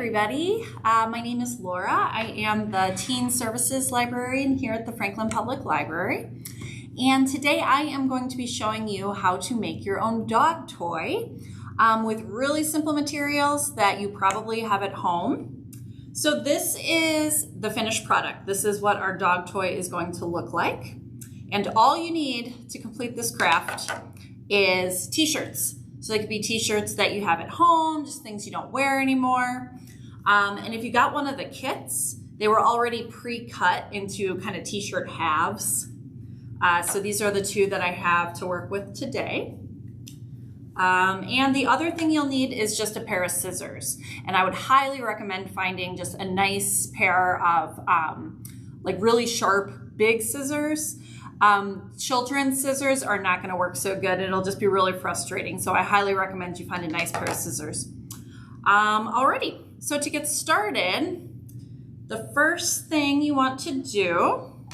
everybody. My name is Laura. I am the Teen Services Librarian here at the Franklin Public Library. And today I am going to be showing you how to make your own dog toy with really simple materials that you probably have at home. So this is the finished product. This is what our dog toy is going to look like. And all you need to complete this craft is t-shirts. So they could be t-shirts that you have at home, just things you don't wear anymore. And if you got one of the kits, they were already pre-cut into kind of t-shirt halves. So these are the two that I have to work with today. And the other thing you'll need is just a pair of scissors. And I would highly recommend finding just a nice pair of like really sharp, big scissors. Children's scissors are not going to work so good. It'll just be really frustrating. So I highly recommend you find a nice pair of scissors. Alrighty, so to get started, the first thing you want to do,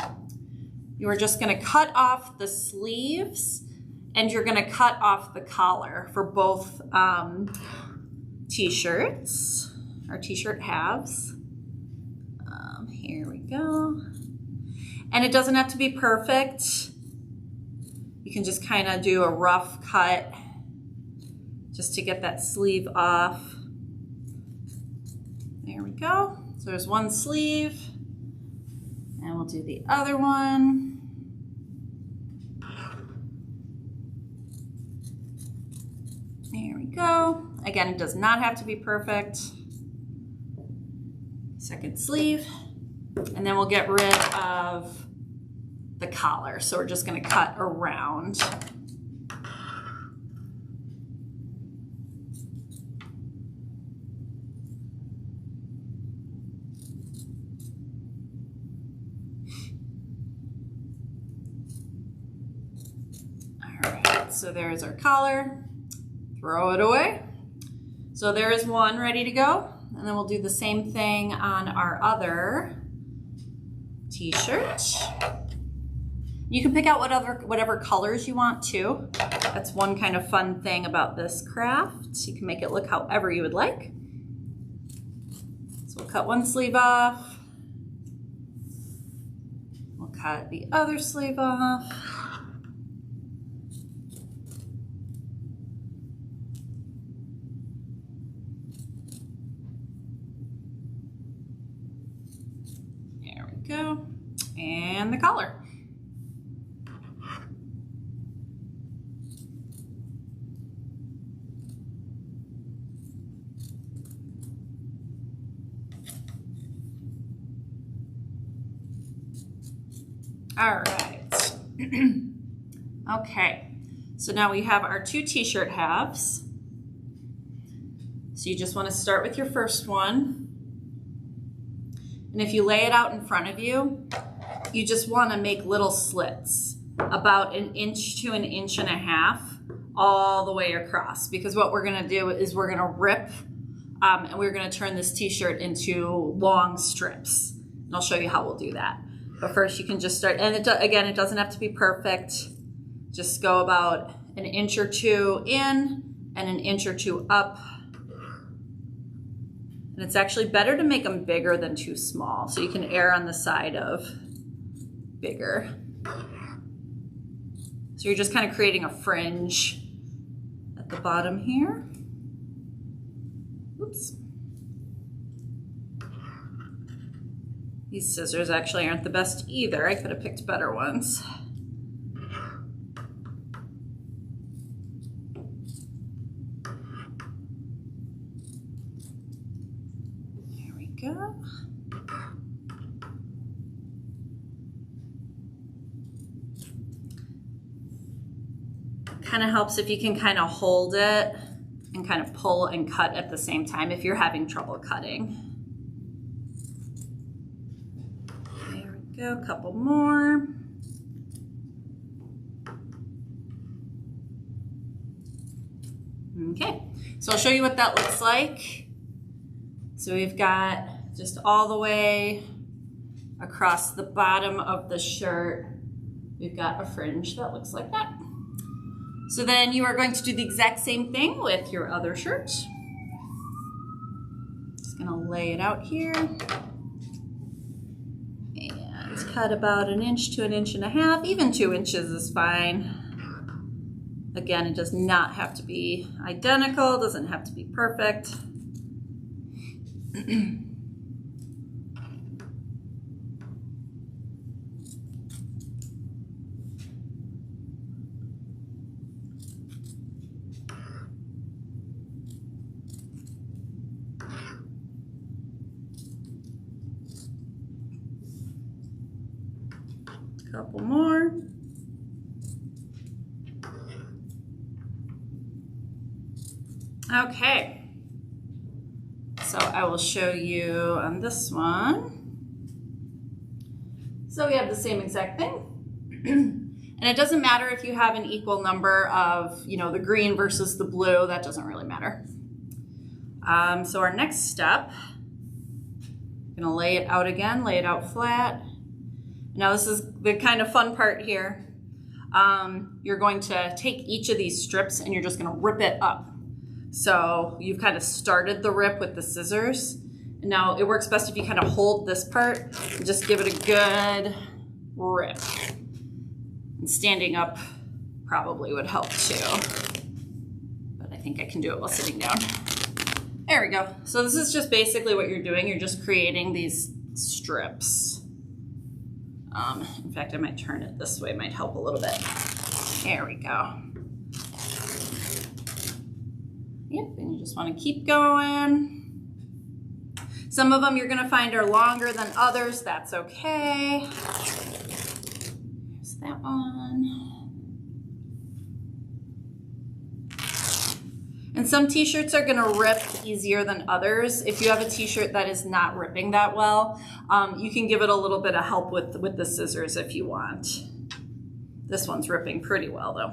you are just going to cut off the sleeves and you're going to cut off the collar for both t-shirts, or t-shirt halves. Here we go. And it doesn't have to be perfect. You can just kind of do a rough cut just to get that sleeve off. There we go. So there's one sleeve, and we'll do the other one. There we go. Again, it does not have to be perfect. Second sleeve. And then we'll get rid of the collar. So we're just going to cut around. All right, so there's our collar. Throw it away. So there is one ready to go. And then we'll do the same thing on our other t-shirt. You can pick out whatever colors you want too. That's one kind of fun thing about this craft. You can make it look however you would like. So we'll cut one sleeve off. We'll cut the other sleeve off. There we go. And the collar. All right. Okay, so now we have our two t-shirt halves. So you just want to start with your first one. And if you lay it out in front of you, you just want to make little slits about 1 inch to 1.5 inches all the way across. Because what we're going to do is we're going to rip and we're going to turn this t-shirt into long strips. And I'll show you how we'll do that. But first you can just start, and again, it doesn't have to be perfect. Just go about 1 inch or 2 in and 1 inch or 2 up. And it's actually better to make them bigger than too small. So you can err on the side of bigger. So you're just kind of creating a fringe at the bottom here. Oops. These scissors actually aren't the best either. I could have picked better ones. There we go. Kind of helps if you can kind of hold it and kind of pull and cut at the same time if you're having trouble cutting. Go, a couple more. Okay, so I'll show you what that looks like. So we've got just all the way across the bottom of the shirt, we've got a fringe that looks like that. So then you are going to do the exact same thing with your other shirt. Just gonna lay it out here. And cut about 1 inch to 1.5 inches. Even 2 inches is fine. Again, it does not have to be identical, doesn't have to be perfect. Couple more. Okay, so I will show you on this one. So we have the same exact thing. And it doesn't matter if you have an equal number of, the green versus the blue, that doesn't really matter. So our next step, I'm gonna lay it out again, lay it out flat. Now this is the kind of fun part here. You're going to take each of these strips and you're just gonna rip it up. So you've kind of started the rip with the scissors. And now it works best if you kind of hold this part and just give it a good rip. And standing up probably would help too. But I think I can do it while sitting down. There we go. So this is just basically what you're doing. You're just creating these strips. In fact, I might turn it this way, it might help a little bit. There we go. Yep, and you just want to keep going. Some of them you're going to find are longer than others. That's okay. There's that one. And some t-shirts are going to rip easier than others. If you have a t-shirt that is not ripping that well, you can give it a little bit of help with the scissors if you want. This one's ripping pretty well though.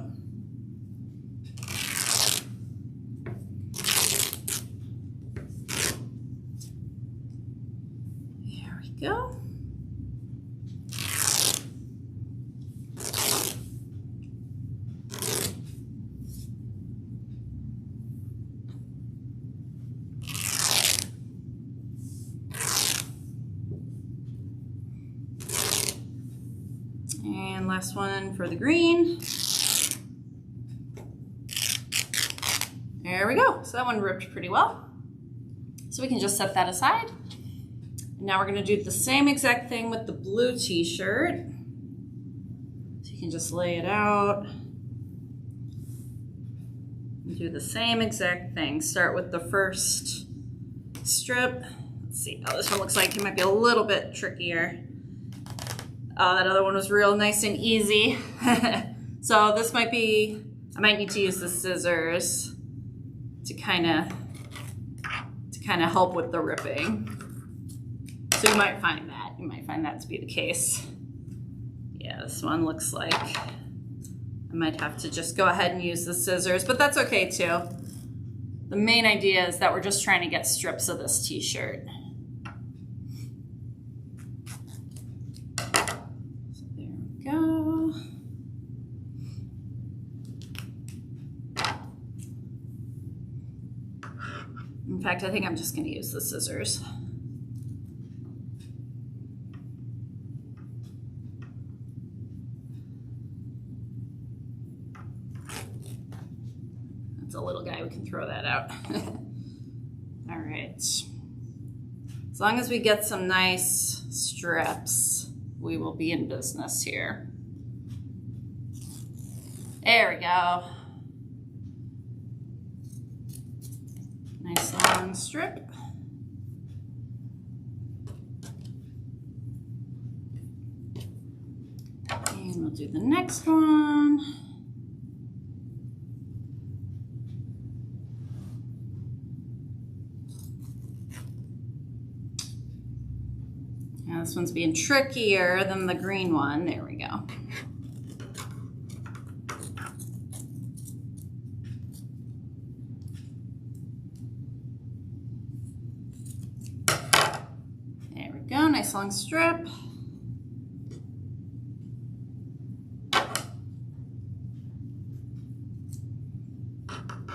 Go. And last one for the green. There we go. So that one ripped pretty well. So we can just set that aside. Now we're going to do the same exact thing with the blue t-shirt. So you can just lay it out. And do the same exact thing. Start with the first strip. Let's see how this one looks like. It might be a little bit trickier. Oh, that other one was real nice and easy. So this might be, I might need to use the scissors to kind of help with the ripping. So you might find that to be the case. Yeah, this one looks like I might have to just go ahead and use the scissors, but that's okay too. The main idea is that we're just trying to get strips of this t-shirt. So there we go. In fact, I think I'm just gonna use the scissors. A little guy, we can throw that out. All right. As long as we get some nice strips, we will be in business here. There we go. Nice long strip. And we'll do the next one. Now this one's being trickier than the green one. There we go. There we go, nice long strip.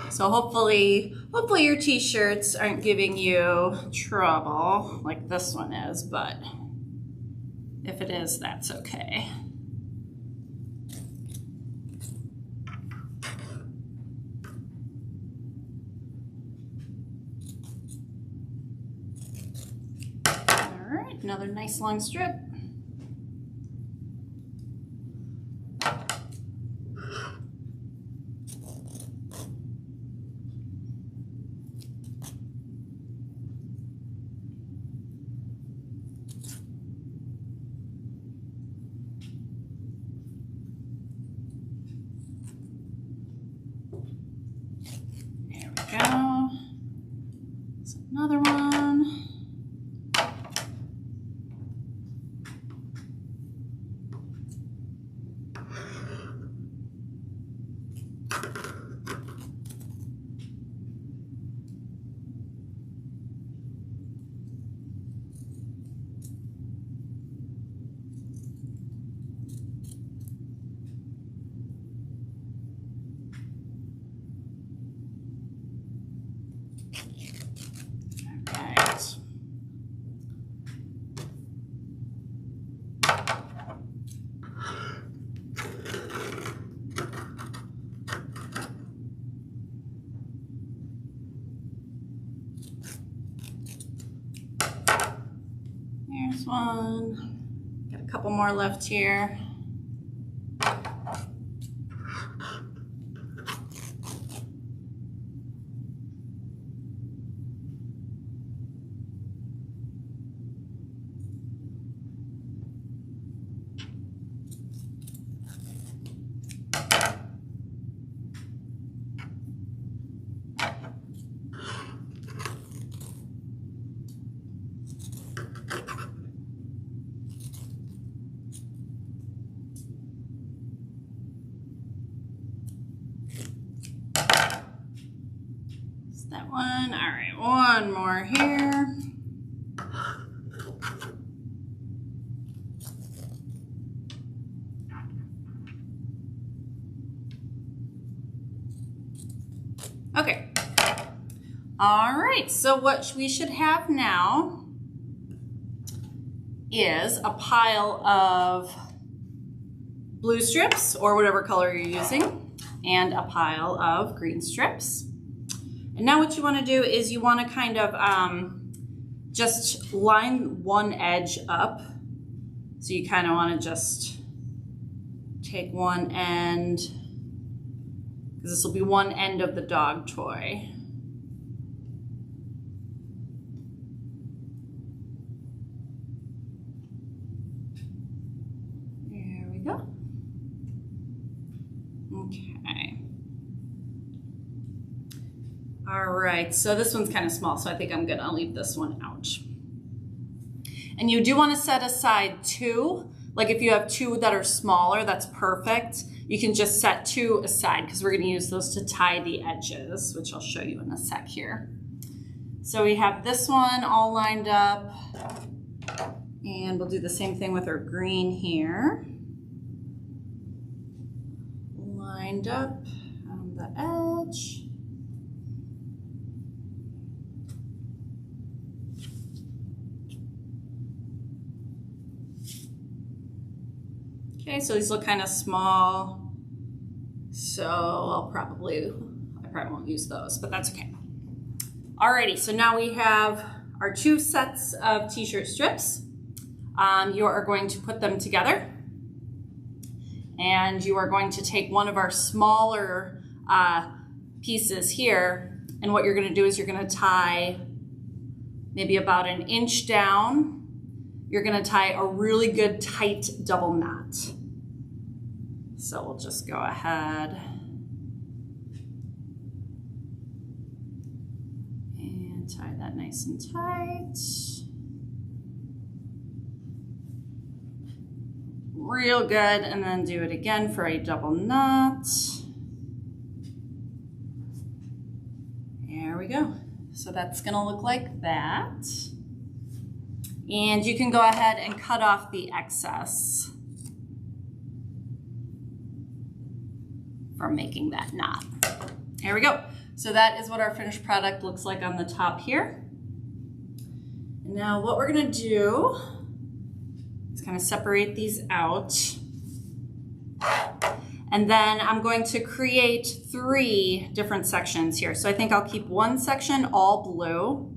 So hopefully Hopefully your t-shirts aren't giving you trouble like this one is, but if it is, that's okay. All right, another nice long strip. Go. There's another one. Here's one. Got a couple more left here. That one. All right, one more here. Okay. All right, so what we should have now is a pile of blue strips or whatever color you're using and a pile of green strips. And now what you want to do is you want to kind of just line one edge up. So you kind of want to just take one end, because this will be one end of the dog toy. There we go. Okay. All right, so this one's kind of small, so I think I'm gonna leave this one out. And you do want to set aside two. Like if you have two that are smaller, that's perfect. You can just set two aside because we're gonna use those to tie the edges, which I'll show you in a sec here. So we have this one all lined up, and we'll do the same thing with our green here. Lined up on the edge. Okay, so these look kind of small, so I probably won't use those, but that's okay. Alrighty, so now we have our two sets of t-shirt strips. You are going to put them together, and you are going to take one of our smaller pieces here, and what you're going to do is you're going to tie maybe about an inch down. You're going to tie a really good tight double knot. So we'll just go ahead and tie that nice and tight. Real good, and then do it again for a double knot. There we go. So that's going to look like that. And you can go ahead and cut off the excess from making that knot. There we go. So that is what our finished product looks like on the top here. And now what we're gonna do is kind of separate these out. And then I'm going to create 3 different sections here. So I think I'll keep one section all blue,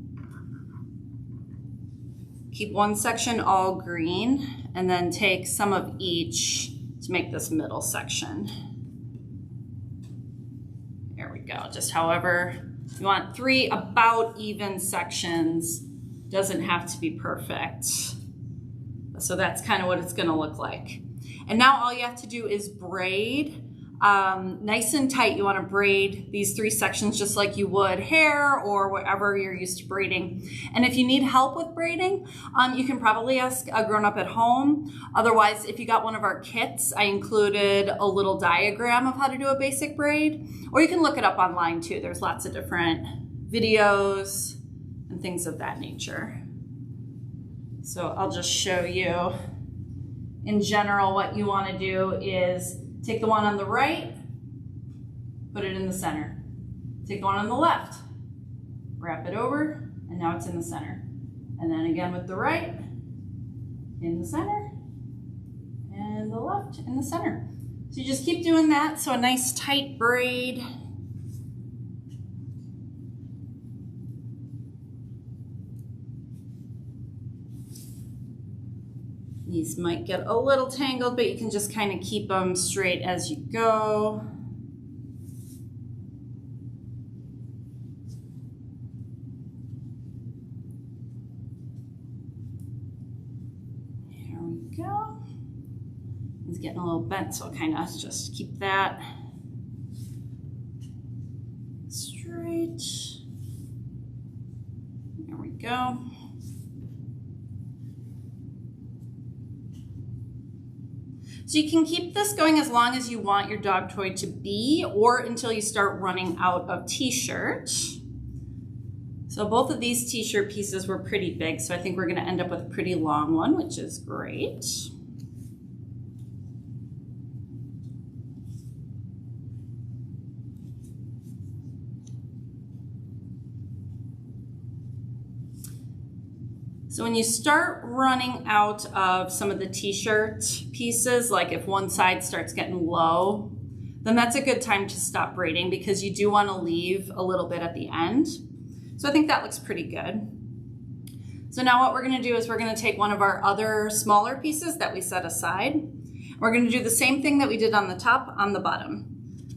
keep one section all green, and then take some of each to make this middle section. There we go, just however you want. 3 about even sections, doesn't have to be perfect. So that's kind of what it's gonna look like. And now all you have to do is braid nice and tight. You want to braid these 3 sections just like you would hair or whatever you're used to braiding. And if you need help with braiding, you can probably ask a grown-up at home. Otherwise, if you got one of our kits, I included a little diagram of how to do a basic braid, or you can look it up online too. There's lots of different videos and things of that nature. So I'll just show you. In general, what you want to do is take the one on the right, put it in the center. Take the one on the left, wrap it over, and now it's in the center. And then again with the right, in the center, and the left in the center. So you just keep doing that, so a nice tight braid. These might get a little tangled, but you can just kind of keep them straight as you go. There we go. It's getting a little bent, so I'll kind of just keep that straight. There we go. So you can keep this going as long as you want your dog toy to be, or until you start running out of T-shirt. So both of these T-shirt pieces were pretty big, so I think we're gonna end up with a pretty long one, which is great. So when you start running out of some of the T-shirt pieces, like if one side starts getting low, then that's a good time to stop braiding, because you do want to leave a little bit at the end. So I think that looks pretty good. So now what we're going to do is we're going to take one of our other smaller pieces that we set aside. We're going to do the same thing that we did on the top on the bottom.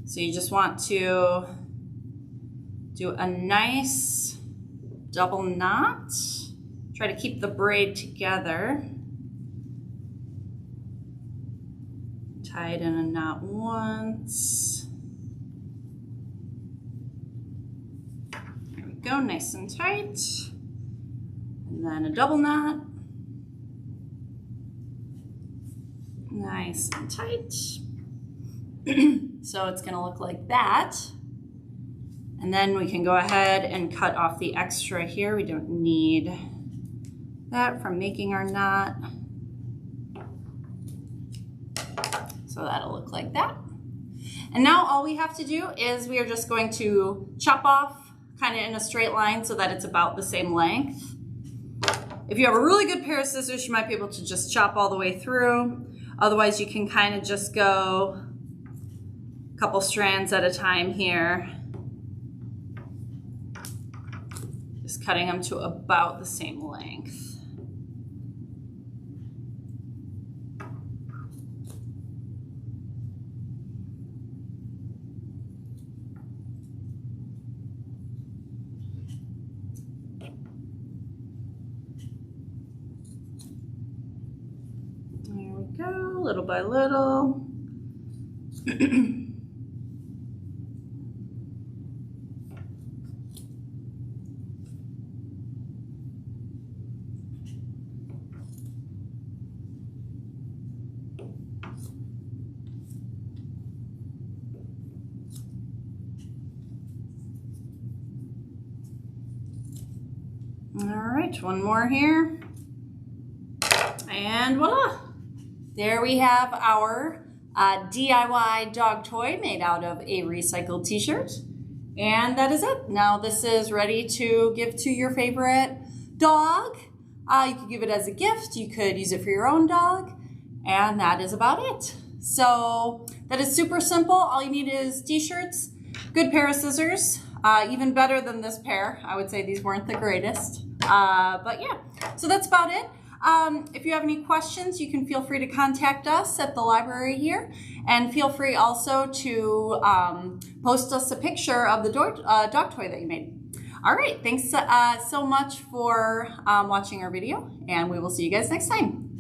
So you just want to do a nice double knot. Try to keep the braid together. Tie it in a knot once. There we go, nice and tight. And then a double knot. Nice and tight. So it's gonna look like that. And then we can go ahead and cut off the extra here. We don't need that from making our knot. So that'll look like that. And now all we have to do is we are just going to chop off kind of in a straight line so that it's about the same length. If you have a really good pair of scissors, you might be able to just chop all the way through. Otherwise, you can kind of just go a couple strands at a time here. Just cutting them to about the same length. Go little by little. All right, one more here. And voila. There we have our DIY dog toy made out of a recycled T-shirt. And that is it. Now this is ready to give to your favorite dog. You could give it as a gift. You could use it for your own dog. And that is about it. So that is super simple. All you need is t-shirts, good pair of scissors, even better than this pair. I would say these weren't the greatest. But yeah, so that's about it. If you have any questions, you can feel free to contact us at the library here, and feel free also to post us a picture of the dog toy that you made. All right, thanks so much for watching our video, and we will see you guys next time.